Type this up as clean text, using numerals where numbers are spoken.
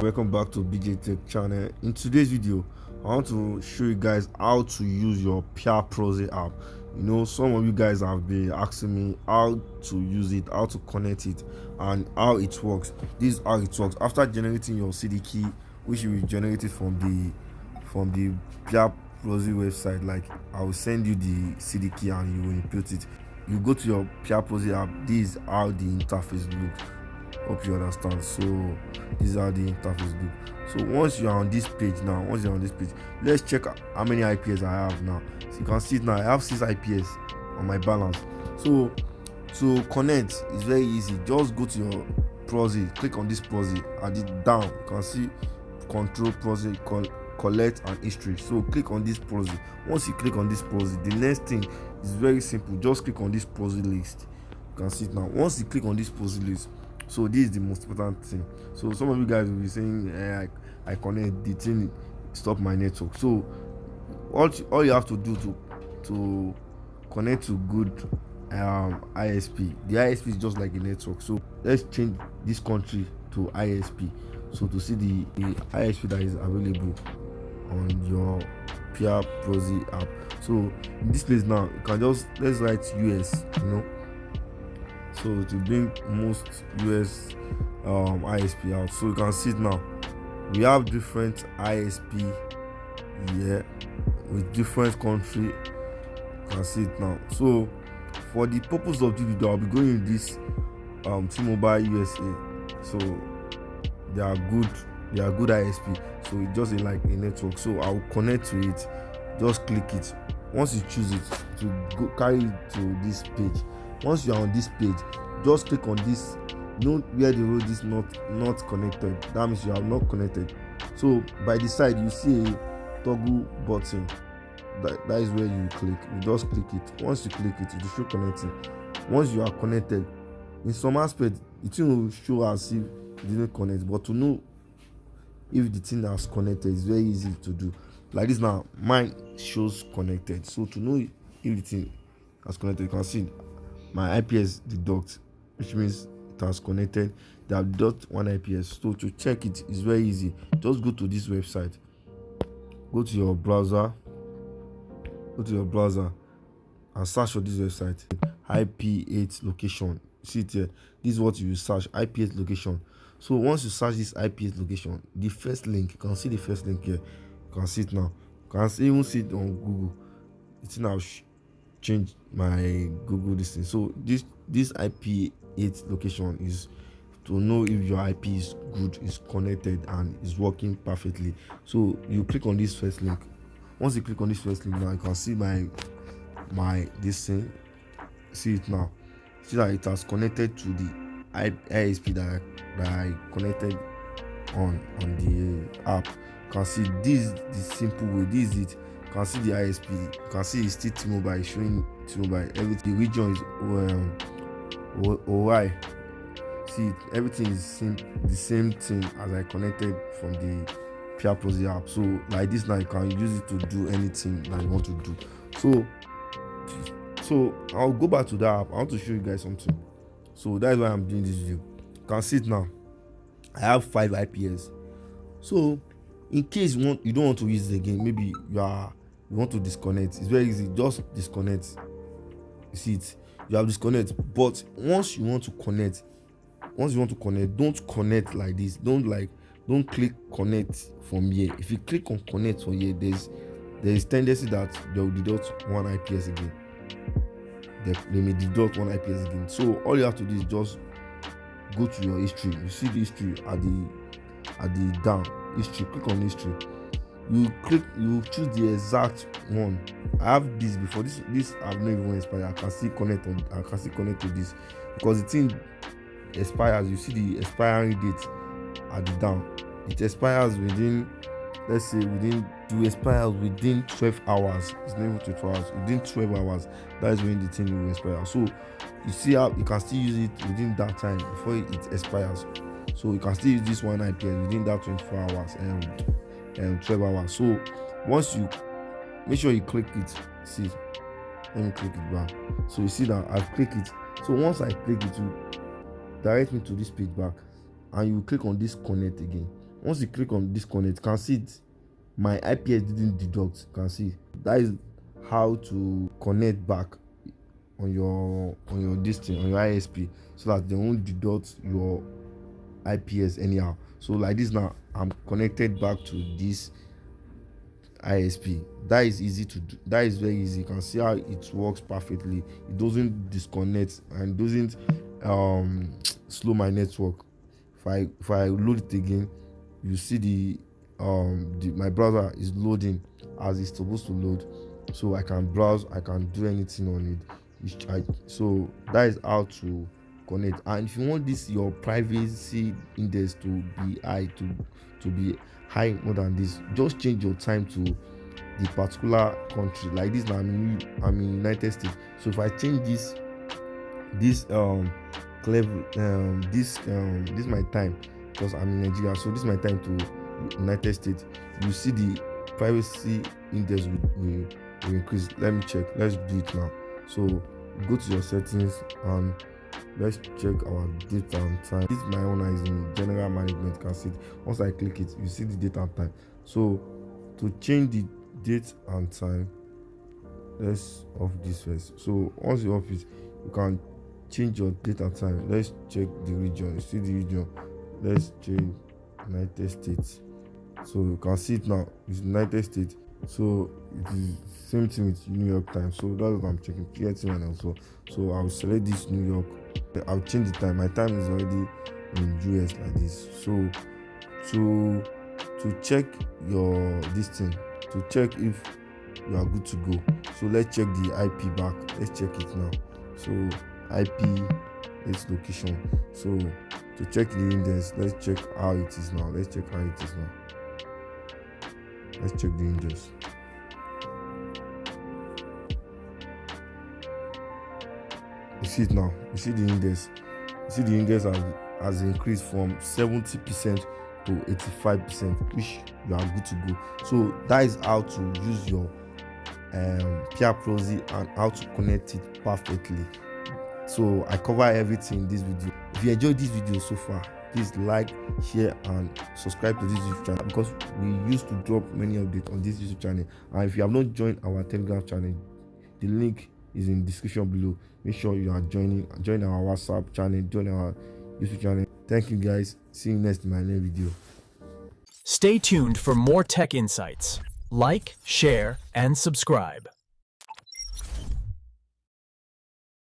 Welcome back to BJ Tech channel. In today's video, I want to show you guys how to use your PIA Proxy app. Some of you guys have been asking me how to use it, how to connect it, and how it works. This is how it works. After generating your CD key, which you will generate it from the PIA Proxy website, like I will send you the CD key and you will input it. You go to your PIA Proxy app. This is how the interface looks. Hope you understand. So this is how the interface looks. So once you are on this page, let's check how many IPs I have now. So you can see it now. I have 6 IPs on my balance. So to connect is very easy. Just go to your proxy, click on this proxy, and it down you can see control proxy, collect and history. So click on this proxy. Once you click on this proxy, the next thing is very simple. Just click on this proxy list. You can see it now. Once you click on this proxy list, so this is the most important thing. So some of you guys will be saying, I connect, the thing stop my network. So all you have to do to connect to good ISP. The ISP is just like a network. So let's change this country to ISP. So to see the ISP that is available on your PIA Proxy app. So in this place now, you can just let's write US. So to bring most US ISP out. So you can see it now. We have different ISP here with different country. You can see it now. So for the purpose of this video, I'll be going with this T-Mobile USA. So they are good ISP. So it's just like a network. So I'll connect to it. Just click it. Once you choose it, to carry it to this page. Once you are on this page, just click on this. Note where the road is not connected. That means you are not connected. So by the side you see a toggle button. That is where you click. You just click it. Once you click it, it will show connecting. Once you are connected, in some aspect it will show as if it didn't connect. But to know if the thing has connected is very easy to do. Like this now, mine shows connected. So to know if the thing has connected, you can see my IPS deduct, which means it has connected. They have deduct 1 IPS. So to check it is very easy. Just go to this website. Go to your browser. And search for this website. IP8 location. See it here. This is what you will search. IP8 location. So once you search this IP8 location, the first link, you can see the first link here. You can see it now. You can even see it on Google. It's now change my Google listing. So this IP8 location is to know if your IP is good, is connected and is working perfectly. So you click on this first link. Once you click on this first link, now you can see my this thing. See it now. See that it has connected to the ISP that I connected on the app. You can see this is the simple way. This is it. You can see the ISP. You can see it's still T-Mobile, showing T-Mobile. Everything. The region is OI. See, everything is the same thing as I connected from the PIA Proxy app. So like this now, you can use it to do anything that you want to do. So I'll go back to that app. I want to show you guys something. So that's why I'm doing this video. You can see it now. I have 5 IPs. So in case you don't want to use it again, maybe you want to disconnect. It's very easy. Just disconnect. You see it. You have disconnect. But once you want to connect, don't connect like this. Don't click connect from here. If you click on connect from here, there is tendency that they will deduct 1 IPS again. They may deduct 1 IPS again. So all you have to do is just go to your history. You see the history at the down history. Click on history. You choose the exact one. I have this before. This I've not even expired. I can still connect to this because the thing expires. You see the expiring date at the down. It expires within, let's say to expire within 12 hours. It's not even 12 hours. Within 12 hours, that is when the thing will expire. So you see how you can still use it within that time before it expires. So you can still use this 1 IPS within that 24 hours and 12 hours. So once you make sure you click it, see, let me click it back. So you see that I've clicked it. So once I click it, will direct me to this page back, and you click on this connect again. once you click on disconnect, you can see it, my IPS didn't deduct. You can see that is how to connect back on your this thing, on your ISP, so that they won't deduct your IPS anyhow. So like this now, I'm connected back to this ISP. That is easy to do. That is very easy. You can see how it works perfectly. It doesn't disconnect and doesn't slow my network. If I load it again, you see my browser is loading as it's supposed to load, so I can browse, I can do anything on it. So that is how to connect. And if you want this your privacy index to be high, to be high more than this, just change your time to the particular country. Like this now, I'm in United States, so if I change this clever this my time, because I'm in Nigeria, so this is my time to United States, you see the privacy index will increase. Let me check. Let's do it now. So go to your settings and let's check our date and time. This my own is in general management. You can see it. Once I click it, you see the date and time. So to change the date and time, let's off this first. So once you off it, you can change your date and time. Let's check the region. You see the region. Let's change United States. So you can see it now. It's United States. So it is same thing with New York time. So that's what I'm checking. PIA also. So I'll select this New York. I'll change the time. My time is already in US like this. So to check your this thing, to check if you are good to go. So let's check the IP back. Let's check it now. So IP, its location. So to check the index, let's check how it is now. Let's check how it is now. Let's check the index. You see it now. You see the index. You see the index has increased from 70% to 85%, which you are good to go. So that is how to use your PIA Proxy and how to connect it perfectly. So I cover everything in this video. If you enjoyed this video so far, please like, share and subscribe to this YouTube channel, because we used to drop many updates on this YouTube channel. And if you have not joined our Telegram channel, the link is in the description below. Make sure you are join our WhatsApp channel, join our YouTube channel. Thank you guys. See you next in my next video. Stay tuned for more tech insights. Like, share, and subscribe.